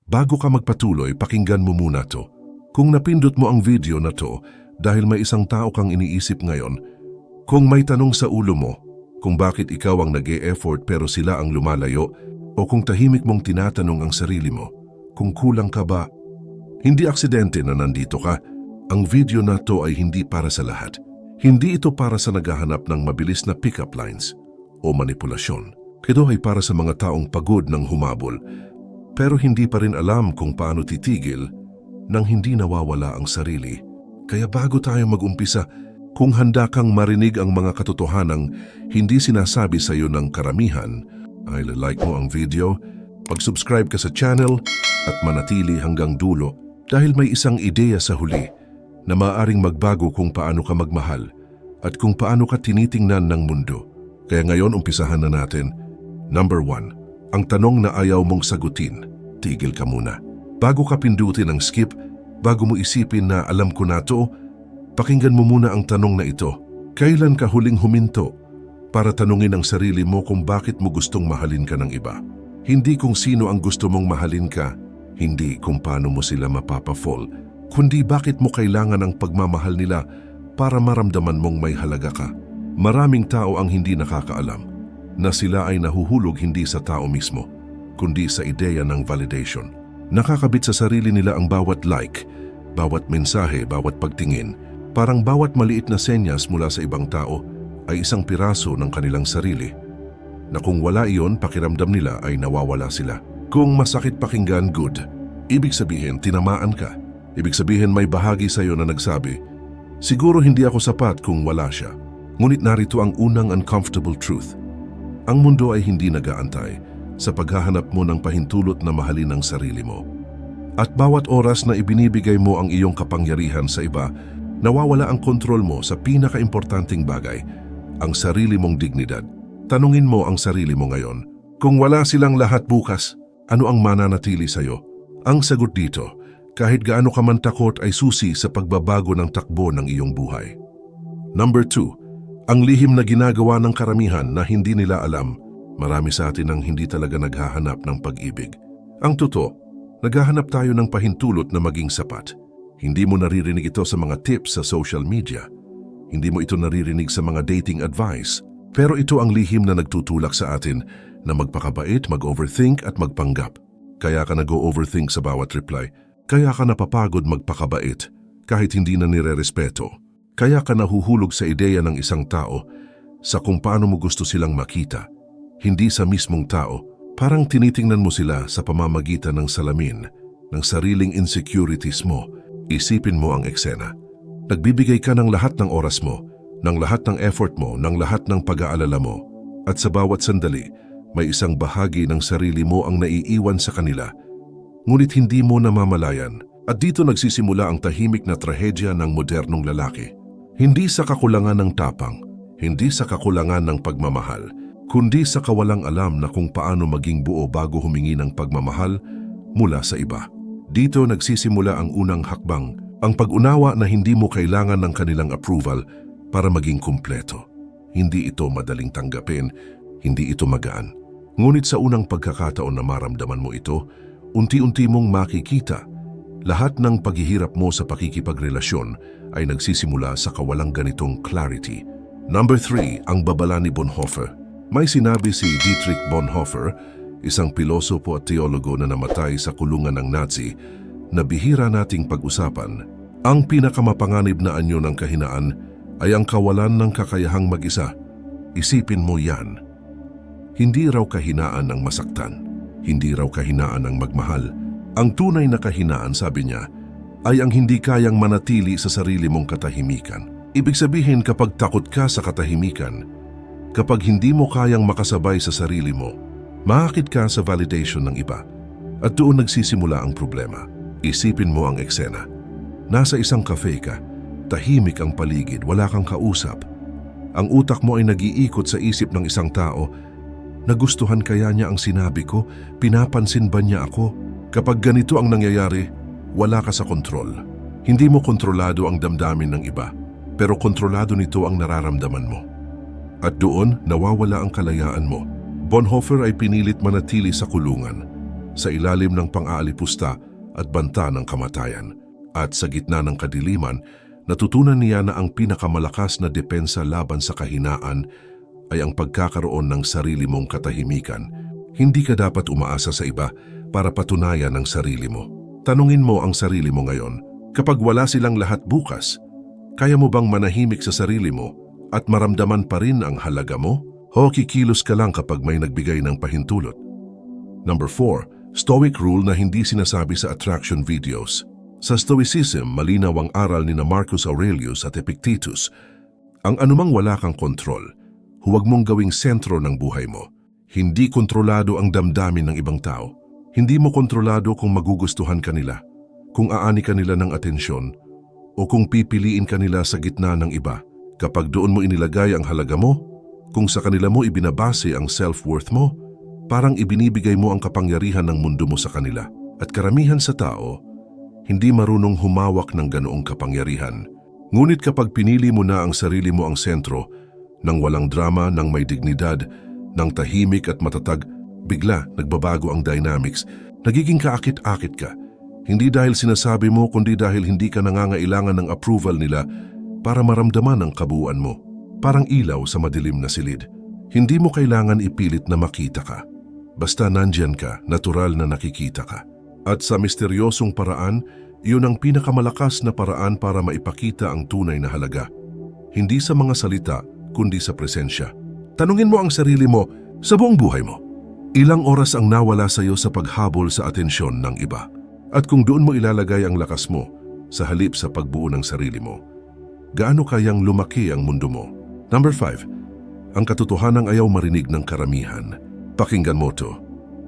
Bago ka magpatuloy, pakinggan mo muna to. Kung napindot mo ang video na to dahil may isang tao kang iniisip ngayon, kung may tanong sa ulo mo, kung bakit ikaw ang nag-e-effort pero sila ang lumalayo, o kung tahimik mong tinatanong ang sarili mo, kung kulang ka ba, hindi aksidente na nandito ka. Ang video na to ay hindi para sa lahat. Hindi ito para sa naghahanap ng mabilis na pick-up lines o manipulasyon. Ito ay para sa mga taong pagod ng humabol, pero hindi pa rin alam kung paano titigil nang hindi nawawala ang sarili. Kaya bago tayo mag-umpisa, kung handa kang marinig ang mga katotohanang hindi sinasabi sa iyo ng karamihan, ay like mo ang video, mag-subscribe ka sa channel at manatili hanggang dulo dahil may isang ideya sa huli na maaaring magbago kung paano ka magmahal at kung paano ka tinitingnan ng mundo. Kaya ngayon umpisahan na natin. Number 1, ang tanong na ayaw mong sagutin. Tigil ka muna. Bago ka pindutin ang skip, bago mo isipin na alam ko na to, pakinggan mo muna ang tanong na ito. Kailan ka huling huminto para tanungin ang sarili mo kung bakit mo gustong mahalin ka ng iba? Hindi kung sino ang gusto mong mahalin ka, hindi kung paano mo sila mapapafall, kundi bakit mo kailangan ang pagmamahal nila para maramdaman mong may halaga ka. Maraming tao ang hindi nakakaalam na sila ay nahuhulog hindi sa tao mismo, kundi sa ideya ng validation. Nakakabit sa sarili nila ang bawat like, bawat mensahe, bawat pagtingin. Parang bawat maliit na senyas mula sa ibang tao ay isang piraso ng kanilang sarili, na kung wala iyon, pakiramdam nila ay nawawala sila. Kung masakit pakinggan, good. Ibig sabihin, tinamaan ka. Ibig sabihin, may bahagi sa iyo na nagsabi, siguro hindi ako sapat kung wala siya. Ngunit narito ang unang uncomfortable truth. Ang mundo ay hindi nag-aantay sa paghahanap mo ng pahintulot na mahalin ang sarili mo. At bawat oras na ibinibigay mo ang iyong kapangyarihan sa iba, nawawala ang kontrol mo sa pinaka-importanting bagay, ang sarili mong dignidad. Tanungin mo ang sarili mo ngayon, kung wala silang lahat bukas, ano ang mananatili sa iyo? Ang sagot dito, kahit gaano ka man takot, ay susi sa pagbabago ng takbo ng iyong buhay. Number 2, ang lihim na ginagawa ng karamihan na hindi nila alam. Marami sa atin ang hindi talaga naghahanap ng pag-ibig. Ang totoo, naghahanap tayo ng pahintulot na maging sapat. Hindi mo naririnig ito sa mga tips sa social media. Hindi mo ito naririnig sa mga dating advice. Pero ito ang lihim na nagtutulak sa atin na magpakabait, mag-overthink at magpanggap. Kaya ka nag-overthink sa bawat reply. Kaya ka napapagod magpakabait kahit hindi na nirerespeto. Kaya ka nahuhulog sa ideya ng isang tao sa kung paano mo gusto silang makita. Hindi sa mismong tao, parang tinitingnan mo sila sa pamamagitan ng salamin, ng sariling insecurities mo. Isipin mo ang eksena. Nagbibigay ka ng lahat ng oras mo, ng lahat ng effort mo, ng lahat ng pag-aalala mo. At sa bawat sandali, may isang bahagi ng sarili mo ang naiiwan sa kanila. Ngunit hindi mo namamalayan. At dito nagsisimula ang tahimik na trahedya ng modernong lalaki. Hindi sa kakulangan ng tapang, hindi sa kakulangan ng pagmamahal, kundi sa kawalang alam na kung paano maging buo bago humingi ng pagmamahal mula sa iba. Dito nagsisimula ang unang hakbang, ang pag-unawa na hindi mo kailangan ng kanilang approval para maging kumpleto. Hindi ito madaling tanggapin, hindi ito magaan. Ngunit sa unang pagkakataon na maramdaman mo ito, unti-unti mong makikita, lahat ng paghihirap mo sa pakikipagrelasyon ay nagsisimula sa kawalang ganitong clarity. Number 3, ang babala ni Bonhoeffer. May sinabi si Dietrich Bonhoeffer, isang pilosopo at teologo na namatay sa kulungan ng Nazi, na bihira nating pag-usapan. Ang pinakamapanganib na anyo ng kahinaan ay ang kawalan ng kakayahang mag-isa. Isipin mo yan. Hindi raw kahinaan ang masaktan. Hindi raw kahinaan ang magmahal. Ang tunay na kahinaan, sabi niya, ay ang hindi kayang manatili sa sarili mong katahimikan. Ibig sabihin, kapag takot ka sa katahimikan, kapag hindi mo kayang makasabay sa sarili mo, maakit ka sa validation ng iba. At doon nagsisimula ang problema. Isipin mo ang eksena. Nasa isang cafe ka, tahimik ang paligid, wala kang kausap. Ang utak mo ay nag-iikot sa isip ng isang tao. Nagustuhan kaya niya ang sinabi ko? Pinapansin ba niya ako? Kapag ganito ang nangyayari, wala ka sa kontrol. Hindi mo kontrolado ang damdamin ng iba, pero kontrolado nito ang nararamdaman mo. At doon, nawawala ang kalayaan mo. Bonhoeffer ay pinilit manatili sa kulungan. sa ilalim ng pang-aalipusta at banta ng kamatayan. At sa gitna ng kadiliman, natutunan niya na ang pinakamalakas na depensa laban sa kahinaan ay ang pagkakaroon ng sarili mong katahimikan. Hindi ka dapat umaasa sa iba para patunayan ang sarili mo. Tanungin mo ang sarili mo ngayon, kapag wala silang lahat bukas, kaya mo bang manahimik sa sarili mo at maramdaman pa rin ang halaga mo? O kikilos ka lang kapag may nagbigay ng pahintulot? Number 4. Stoic rule na hindi sinasabi sa attraction videos. Sa Stoicism, malinaw ang aral ni Marcus Aurelius at Epictetus. Ang anumang wala kang kontrol, huwag mong gawing sentro ng buhay mo. Hindi kontrolado ang damdamin ng ibang tao. Hindi mo kontrolado kung magugustuhan ka nila, kung aani ka nila ng atensyon, o kung pipiliin ka nila sa gitna ng iba. Kapag doon mo inilagay ang halaga mo, kung sa kanila mo ibinabase ang self-worth mo, parang ibinibigay mo ang kapangyarihan ng mundo mo sa kanila. At karamihan sa tao, hindi marunong humawak ng ganoong kapangyarihan. Ngunit kapag pinili mo na ang sarili mo ang sentro, nang walang drama, nang may dignidad, nang tahimik at matatag, bigla nagbabago ang dynamics. Nagiging kaakit-akit ka. Hindi dahil sinasabi mo, kundi dahil hindi ka nangangailangan ng approval nila para maramdaman ang kabuuan mo. Parang ilaw sa madilim na silid. Hindi mo kailangan ipilit na makita ka. Basta nandyan ka, natural na nakikita ka. At sa misteryosong paraan, iyon ang pinakamalakas na paraan para maipakita ang tunay na halaga. Hindi sa mga salita, kundi sa presensya. Tanungin mo ang sarili mo sa buong buhay mo. Ilang oras ang nawala sa iyo sa paghabol sa atensyon ng iba? At kung doon mo ilalagay ang lakas mo sa halip sa pagbuo ng sarili mo, gaano kayang lumaki ang mundo mo? Number 5. Ang katotohanang ayaw marinig ng karamihan. Pakinggan mo to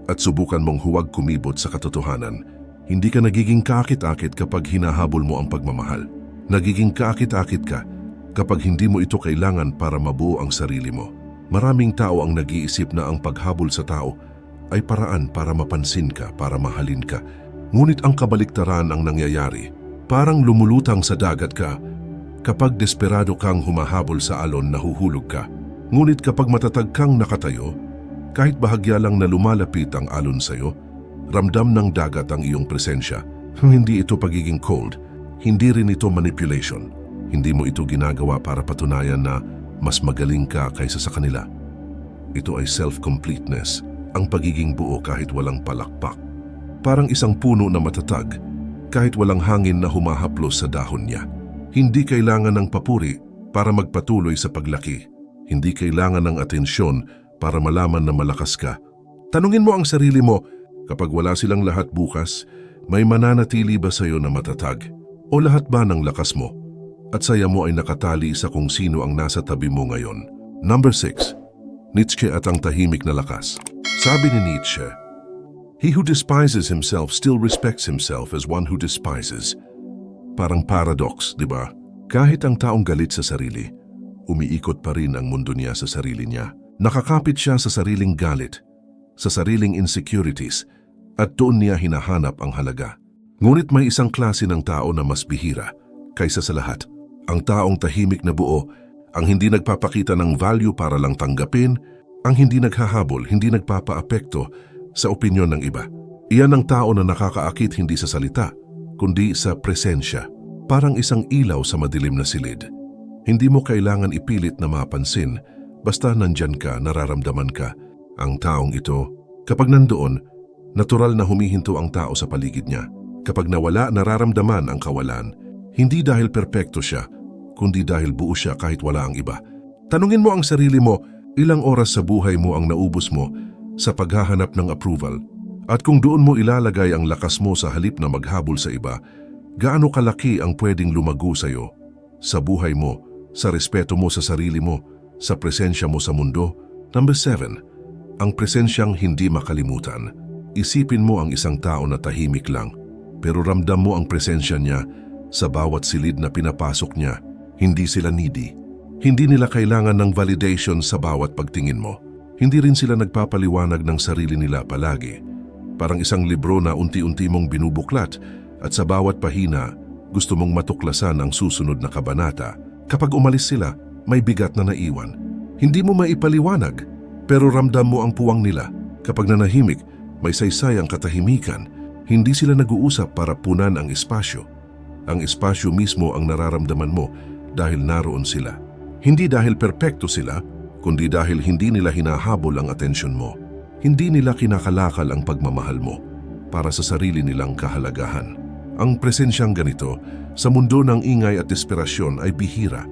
at subukan mong huwag kumibot sa katotohanan. Hindi ka nagiging kaakit-akit kapag hinahabol mo ang pagmamahal. Nagiging kaakit-akit ka kapag hindi mo ito kailangan para mabuo ang sarili mo. Maraming tao ang nag-iisip na ang paghabol sa tao ay paraan para mapansin ka, para mahalin ka. Ngunit ang kabaliktaran ang nangyayari. Parang lumulutang sa dagat ka. Kapag desperado kang humahabol sa alon, nahuhulog ka. Ngunit kapag matatag kang nakatayo, kahit bahagya lang na lumalapit ang alon sa'yo, ramdam ng dagat ang iyong presensya. Hindi ito pagiging cold, hindi rin ito manipulation. Hindi mo ito ginagawa para patunayan na mas magaling ka kaysa sa kanila. Ito ay self-completeness, ang pagiging buo kahit walang palakpak. Parang isang puno na matatag, kahit walang hangin na humahaplos sa dahon niya. Hindi kailangan ng papuri para magpatuloy sa paglaki. Hindi kailangan ng atensyon para malaman na malakas ka. Tanungin mo ang sarili mo, kapag wala silang lahat bukas, may mananatili ba sa iyo na matatag? O lahat ba ng lakas mo at saya mo ay nakatali sa kung sino ang nasa tabi mo ngayon? Number 6. Nietzsche at ang tahimik na lakas. Sabi ni Nietzsche, "He who despises himself still respects himself as one who despises." Parang paradox, di ba? Kahit ang taong galit sa sarili, umiikot pa rin ang mundo niya sa sarili niya. Nakakapit siya sa sariling galit, sa sariling insecurities, at doon niya hinahanap ang halaga. Ngunit may isang klase ng tao na mas bihira kaysa sa lahat. Ang taong tahimik na buo, ang hindi nagpapakita ng value para lang tanggapin, ang hindi naghahabol, hindi nagpapaapekto sa opinyon ng iba. Iyan ang tao na nakakaakit hindi sa salita, kundi sa presensya. Parang isang ilaw sa madilim na silid. Hindi mo kailangan ipilit na mapansin, basta nandyan ka, nararamdaman ka. Ang taong ito, kapag nandoon, natural na humihinto ang tao sa paligid niya. Kapag nawala, nararamdaman ang kawalan. Hindi dahil perpekto siya, kundi dahil buo siya kahit wala ang iba. Tanungin mo ang sarili mo, ilang oras sa buhay mo ang naubos mo sa paghahanap ng approval? At kung doon mo ilalagay ang lakas mo sa halip na maghabol sa iba, gaano kalaki ang pwedeng lumago sa iyo, sa buhay mo, sa respeto mo sa sarili mo, sa presensya mo sa mundo? Number 7. Ang presensyang hindi makalimutan. Isipin mo ang isang tao na tahimik lang, pero ramdam mo ang presensya niya sa bawat silid na pinapasok niya. Hindi sila needy. Hindi nila kailangan ng validation sa bawat pagtingin mo. Hindi rin sila nagpapaliwanag ng sarili nila palagi. Parang isang libro na unti-unti mong binubuklat at sa bawat pahina, gusto mong matuklasan ang susunod na kabanata. Kapag umalis sila, may bigat na naiwan. Hindi mo maipaliwanag, pero ramdam mo ang puwang nila. Kapag nanahimik, May saysay ang katahimikan. Hindi sila nag-uusap para punan ang espasyo. Ang espasyo mismo ang nararamdaman mo dahil naroon sila. Hindi dahil perpekto sila, kundi dahil hindi nila hinahabol ang atensyon mo. Hindi nila kinakalakal ang pagmamahal mo para sa sarili nilang kahalagahan. Ang presensyang ganito sa mundo ng ingay at desperasyon ay bihira.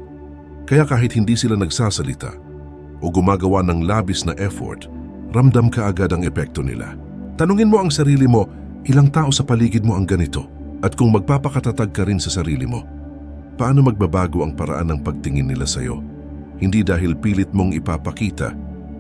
Kaya kahit hindi sila nagsasalita o gumagawa ng labis na effort, ramdam ka agad ang epekto nila. Tanungin mo ang sarili mo, ilang tao sa paligid mo ang ganito? At kung magpapakatatag ka rin sa sarili mo, paano magbabago ang paraan ng pagtingin nila sa iyo? Hindi dahil pilit mong ipapakita,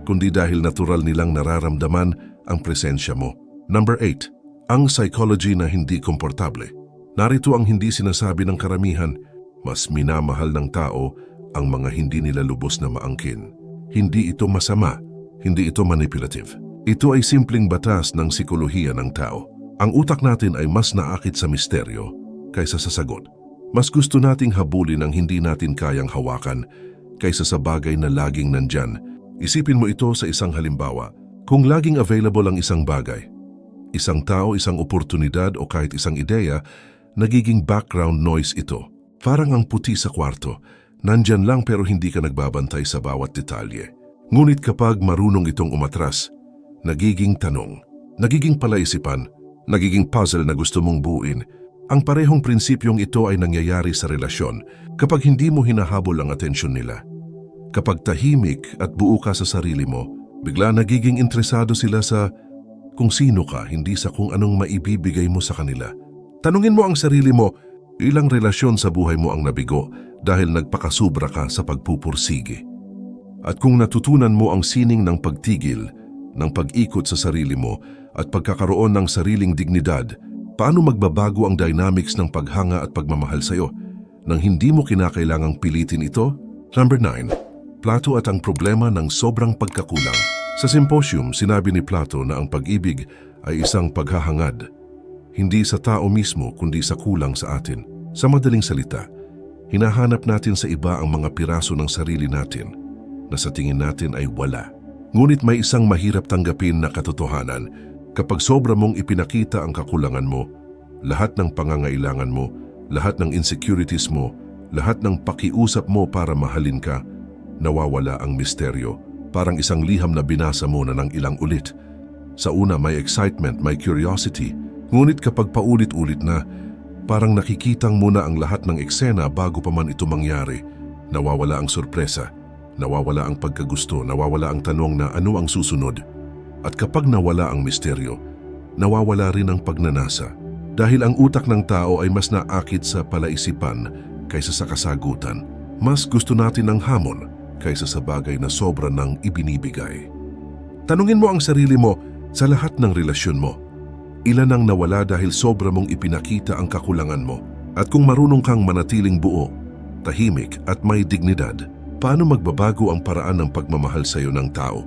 kundi dahil natural nilang nararamdaman ang presensya mo. Number 8. Ang psychology na hindi komportable. Narito ang hindi sinasabi ng karamihan, mas minamahal ng tao ang mga hindi nila lubos na maangkin. Hindi ito masama, hindi ito manipulative. Ito ay simpleng batas ng sikolohiya ng tao. Ang utak natin ay mas naakit sa misteryo kaysa sa sagot. Mas gusto nating habulin ang hindi natin kayang hawakan kaysa sa bagay na laging nandyan. Isipin mo ito sa isang halimbawa. Kung laging available ang isang bagay, isang tao, isang oportunidad o kahit isang ideya, nagiging background noise ito. Parang ang puti sa kwarto, nandyan lang pero hindi ka nagbabantay sa bawat detalye. Ngunit kapag marunong itong umatras, nagiging tanong, nagiging palaisipan, nagiging puzzle na gusto mong buuin. Ang parehong prinsipyong ito ay nangyayari sa relasyon kapag hindi mo hinahabol ang atensyon nila. Kapag tahimik at buo ka sa sarili mo, bigla nagiging interesado sila sa kung sino ka, hindi sa kung anong maibibigay mo sa kanila. Tanungin mo ang sarili mo, ilang relasyon sa buhay mo ang nabigo dahil nagpakasubra ka sa pagpupursige. At kung natutunan mo ang sining ng pagtigil, ng pag-ikot sa sarili mo at pagkakaroon ng sariling dignidad, paano magbabago ang dynamics ng paghanga at pagmamahal sa iyo nang hindi mo kinakailangang pilitin ito? Number 9. Plato at ang problema ng sobrang pagkakulang. Sa symposium, sinabi ni Plato na ang pag-ibig ay isang paghahangad. Hindi sa tao mismo kundi sa kulang sa atin. Sa madaling salita, hinahanap natin sa iba ang mga piraso ng sarili natin na sa tingin natin ay wala. Ngunit may isang mahirap tanggapin na katotohanan. Kapag sobra mong ipinakita ang kakulangan mo, lahat ng pangangailangan mo, lahat ng insecurities mo, lahat ng pakiusap mo para mahalin ka, nawawala ang misteryo. Parang isang liham na binasa mo na ng ilang ulit. Sa una may excitement, may curiosity. Ngunit kapag paulit-ulit na, parang nakikitang muna ang lahat ng eksena bago pa man ito mangyari. Nawawala ang sorpresa, nawawala ang pagkagusto, nawawala ang tanong na ano ang susunod. At kapag nawala ang misteryo, nawawala rin ang pagnanasa. Dahil ang utak ng tao ay mas naakit sa palaisipan kaysa sa kasagutan. Mas gusto natin ng hamon kaysa sa bagay na sobra ng ibinibigay. Tanungin mo ang sarili mo sa lahat ng relasyon mo. Ilan ang nawala dahil sobra mong ipinakita ang kakulangan mo? At kung marunong kang manatiling buo, tahimik at may dignidad, paano magbabago ang paraan ng pagmamahal sa iyo ng tao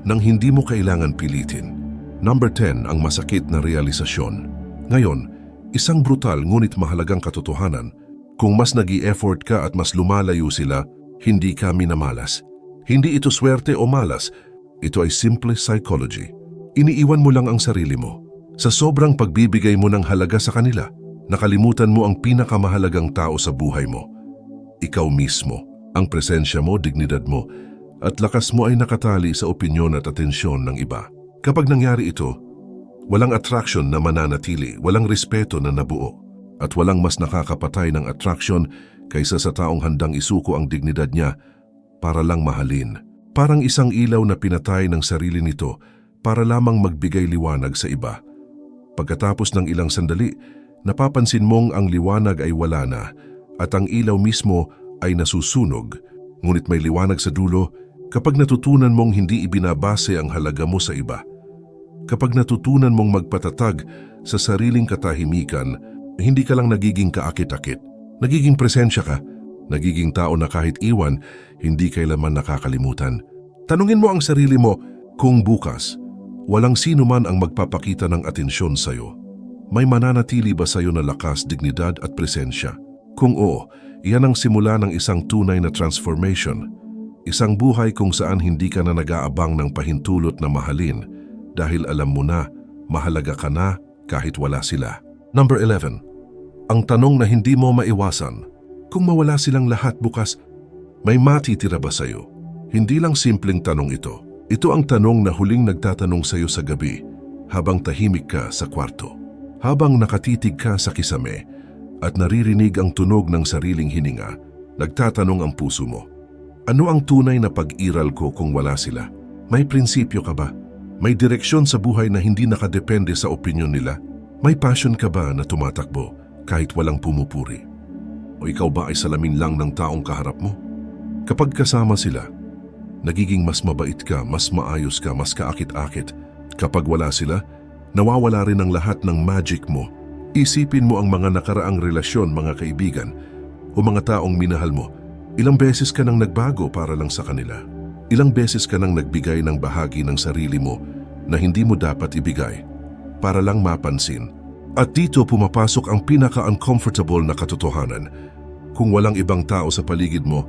nang hindi mo kailangan pilitin? Number 10, ang masakit na realisasyon. Ngayon, isang brutal ngunit mahalagang katotohanan, kung mas nag-i-effort ka at mas lumalayo sila, hindi ka minamalas. Hindi ito swerte o malas, ito ay simple psychology. Iniiwan mo lang ang sarili mo. Sa sobrang pagbibigay mo ng halaga sa kanila, nakalimutan mo ang pinakamahalagang tao sa buhay mo. Ikaw mismo, ang presensya mo, dignidad mo, at lakas mo ay nakatali sa opinyon at atensyon ng iba. Kapag nangyari ito, walang attraction na mananatili, walang respeto na nabuo, at walang mas nakakapatay ng attraction kaysa sa taong handang isuko ang dignidad niya para lang mahalin. Parang isang ilaw na pinatay ng sarili nito para lamang magbigay liwanag sa iba. Pagkatapos ng ilang sandali, napapansin mong ang liwanag ay wala na at ang ilaw mismo ay nasusunog. Ngunit may liwanag sa dulo kapag natutunan mong hindi ibinabase ang halaga mo sa iba. Kapag natutunan mong magpatatag sa sariling katahimikan, hindi ka lang nagiging kaakit-akit. Nagiging presensya ka, nagiging tao na kahit iwan, hindi kailanman nakakalimutan. Tanungin mo ang sarili mo kung bukas, walang sino man ang magpapakita ng atensyon sa'yo. May mananatili ba sa'yo na lakas, dignidad at presensya? Kung oo, iyan ang simula ng isang tunay na transformation. Isang buhay kung saan hindi ka na nag-aabang ng pahintulot na mahalin dahil alam mo na Mahalaga ka na kahit wala sila. Number 11. Ang tanong na hindi mo maiwasan. Kung mawala silang lahat bukas, may matitira ba sa'yo? Hindi lang simpleng tanong ito. Ito ang tanong na huling nagtatanong sa'yo sa gabi habang tahimik ka sa kwarto. Habang nakatitig ka sa kisame at naririnig ang tunog ng sariling hininga, nagtatanong ang puso mo. Ano ang tunay na pag-iral ko kung wala sila? May prinsipyo ka ba? May direksyon sa buhay na hindi nakadepende sa opinyon nila? May passion ka ba na tumatakbo kahit walang pumupuri? O ikaw ba ay salamin lang ng taong kaharap mo? Kapag kasama sila, nagiging mas mabait ka, mas maayos ka, mas kaakit-akit. Kapag wala sila, nawawala rin ang lahat ng magic mo. Isipin mo ang mga nakaraang relasyon, mga kaibigan, o mga taong minahal mo. Ilang beses ka nang nagbago para lang sa kanila. Ilang beses ka nang nagbigay ng bahagi ng sarili mo na hindi mo dapat ibigay para lang mapansin. At dito pumapasok ang pinaka-uncomfortable na katotohanan. Kung walang ibang tao sa paligid mo,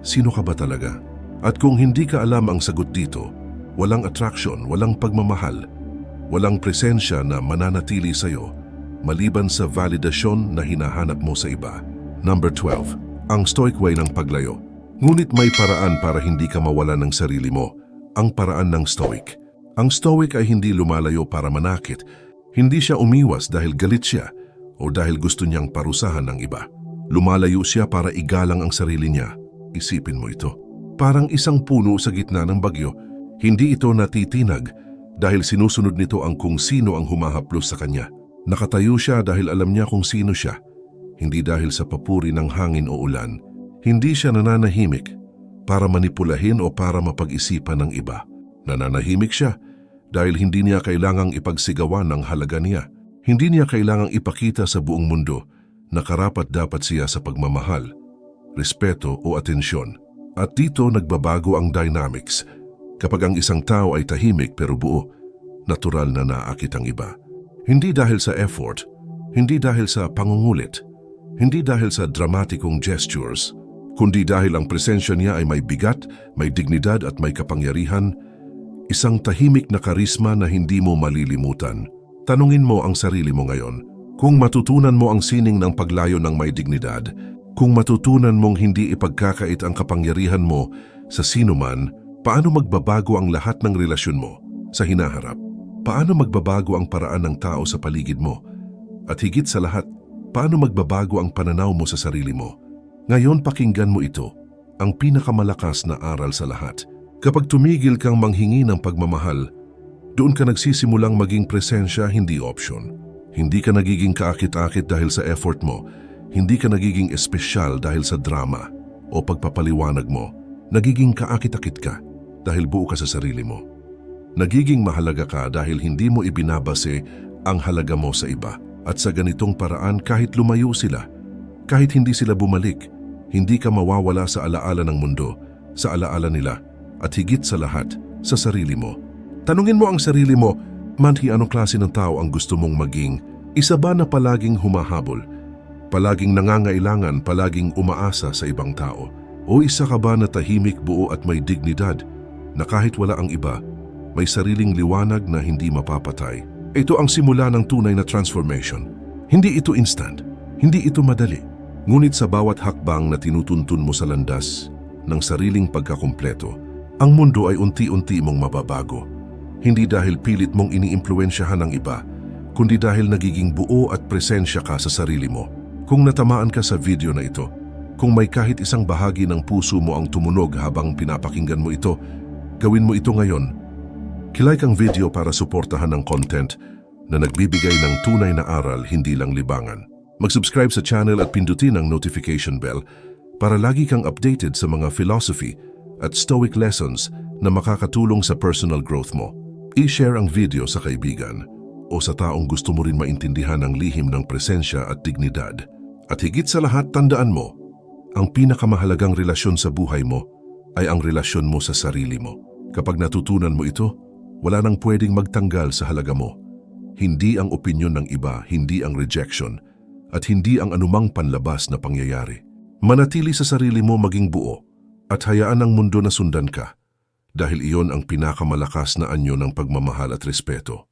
sino ka ba talaga? At kung hindi ka alam ang sagot dito, walang attraction, walang pagmamahal, walang presensya na mananatili sa'yo, maliban sa validasyon na hinahanap mo sa iba. Number 12. Ang stoic way ng paglayo. Ngunit may paraan para hindi ka mawala ng sarili mo. Ang paraan ng stoic. Ang stoic ay hindi lumalayo para manakit. Hindi siya umiwas dahil galit siya o dahil gusto niyang parusahan ng iba. Lumalayo siya para igalang ang sarili niya. Isipin mo ito. Parang isang puno sa gitna ng bagyo, hindi ito natitinag dahil sinusunod nito ang kung sino ang humahaplos sa kanya. Nakatayo siya dahil alam niya kung sino siya, hindi dahil sa papuri ng hangin o ulan. Hindi siya nananahimik para manipulahin o para mapag-isipan ng iba. Nananahimik siya dahil hindi niya kailangang ipagsigawan ng halaga niya. Hindi niya kailangang ipakita sa buong mundo na karapat-dapat siya sa pagmamahal, respeto o atensyon. At dito nagbabago ang dynamics. Kapag ang isang tao ay tahimik pero buo, natural na naakit ang iba. Hindi dahil sa effort, hindi dahil sa pangungulit, hindi dahil sa dramatikong gestures, kundi dahil ang presensya niya ay may bigat, may dignidad at may kapangyarihan, isang tahimik na karisma na hindi mo malilimutan. Tanungin mo ang sarili mo ngayon, kung matutunan mo ang sining ng paglayo ng may dignidad, kung matutunan mong hindi ipagkakait ang kapangyarihan mo sa sinuman, paano magbabago ang lahat ng relasyon mo sa hinaharap? Paano magbabago ang paraan ng tao sa paligid mo? At higit sa lahat, paano magbabago ang pananaw mo sa sarili mo? Ngayon pakinggan mo ito, ang pinakamalakas na aral sa lahat. Kapag tumigil kang manghingi ng pagmamahal, doon ka nagsisimulang maging presensya, hindi option. Hindi ka nagiging kaakit-akit dahil sa effort mo. Hindi ka nagiging espesyal dahil sa drama o pagpapaliwanag mo. Nagiging kaakit-akit ka dahil buo ka sa sarili mo. Nagiging mahalaga ka dahil hindi mo ibinabase ang halaga mo sa iba. At sa ganitong paraan, kahit lumayo sila, kahit hindi sila bumalik, hindi ka mawawala sa alaala ng mundo, sa alaala nila, at higit sa lahat, sa sarili mo. Tanungin mo ang sarili mo, manhi anong klase ng tao ang gusto mong maging? Isa ba na palaging humahabol? Palaging nangangailangan, palaging umaasa sa ibang tao? O isa ka ba na tahimik, buo at may dignidad, na kahit wala ang iba, may sariling liwanag na hindi mapapatay? Ito ang simula ng tunay na transformation. Hindi ito instant, hindi ito madali. Ngunit sa bawat hakbang na tinutuntun mo sa landas ng sariling pagkakumpleto, ang mundo ay unti-unti mong mababago. Hindi dahil pilit mong iniimpluwensyahan ng iba, kundi dahil nagiging buo at presensya ka sa sarili mo. Kung natamaan ka sa video na ito, kung may kahit isang bahagi ng puso mo ang tumunog habang pinapakinggan mo ito, gawin mo ito ngayon. Kilike ang video para suportahan ng content na nagbibigay ng tunay na aral, hindi lang libangan. Mag-subscribe sa channel at pindutin ang notification bell para lagi kang updated sa mga philosophy at stoic lessons na makakatulong sa personal growth mo. I-share ang video sa kaibigan o sa taong gusto mo rin maintindihan ang lihim ng presensya at dignidad. At higit sa lahat, tandaan mo, ang pinakamahalagang relasyon sa buhay mo ay ang relasyon mo sa sarili mo. Kapag natutunan mo ito, wala nang pwedeng magtanggal sa halaga mo. Hindi ang opinyon ng iba, hindi ang rejection, at hindi ang anumang panlabas na pangyayari. Manatili sa sarili mo, maging buo, at hayaan ang mundo na sundan ka, dahil iyon ang pinakamalakas na anyo ng pagmamahal at respeto.